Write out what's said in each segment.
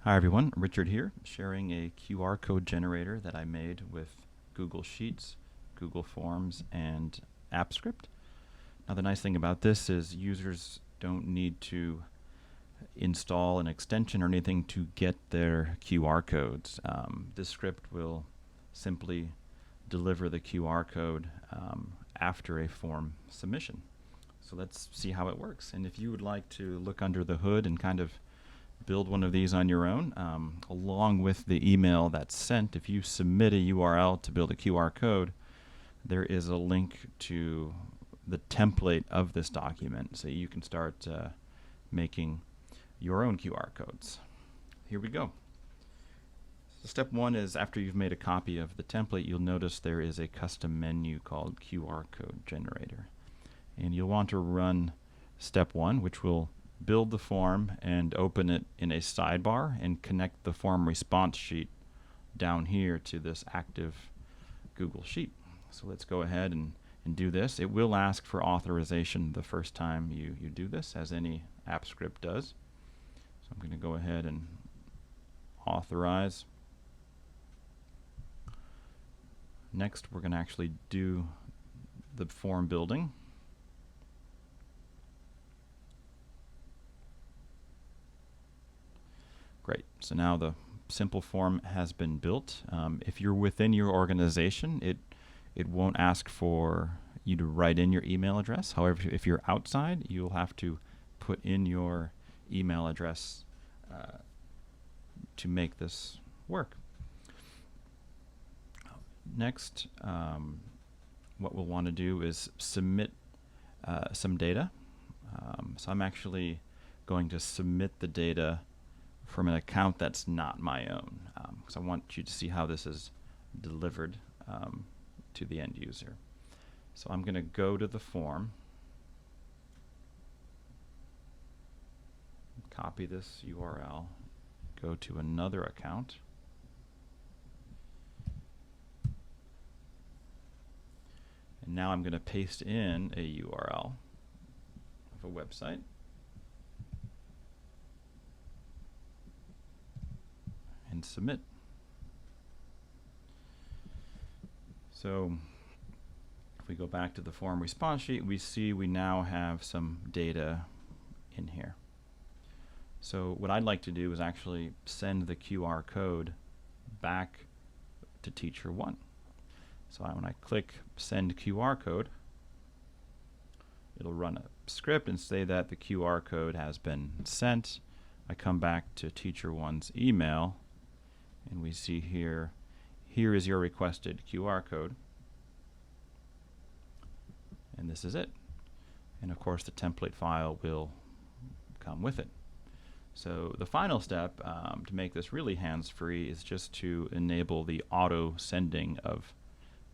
Hi everyone, Richard here, sharing a QR code generator that I made with Google Sheets, Google Forms, and AppScript. Now the nice thing about this is users don't need to install an extension or anything to get their QR codes. This script will simply deliver the QR code after a form submission. So let's see how it works. And if you would like to look under the hood and kind of build one of these on your own, along with the email that's sent, if you submit a URL to build a QR code, there is a link to the template of this document so you can start making your own QR codes. Here we go. So step one is, after you've made a copy of the template, you'll notice there is a custom menu called QR code generator. And you'll want to run step one, which will build the form and open it in a sidebar and connect the form response sheet down here to this active Google Sheet. So let's go ahead and do this. It will ask for authorization the first time you do this, as any app script does. So I'm going to go ahead and authorize. Next, we're going to actually do the form building. Great. So now the simple form has been built. If you're within your organization, it won't ask for you to write in your email address. However, if you're outside, you'll have to put in your email address to make this work. Next, what we'll want to do is submit some data. So I'm actually going to submit the data from an account that's not my own, because I want you to see how this is delivered to the end user. So I'm going to go to the form, copy this URL, go to another account, and now I'm going to paste in a URL of a website. And submit. So if we go back to the form response sheet, we see we now have some data in here. So what I'd like to do is actually send the QR code back to teacher 1. So when I click send QR code, it'll run a script and say that the QR code has been sent. I come back to teacher 1's email, and we see here is your requested QR code, and this is it. And of course the template file will come with it. So the final step to make this really hands-free is just to enable the auto sending of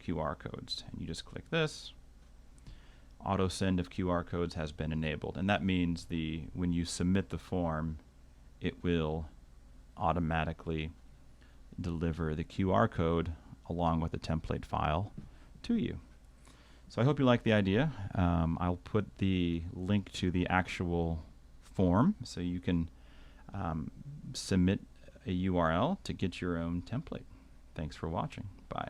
QR codes, and you just click this. Auto send of QR codes has been enabled, and that means when you submit the form, it will automatically deliver the QR code along with the template file to you. So I hope you like the idea. I'll put the link to the actual form so you can submit a URL to get your own template. Thanks for watching. Bye.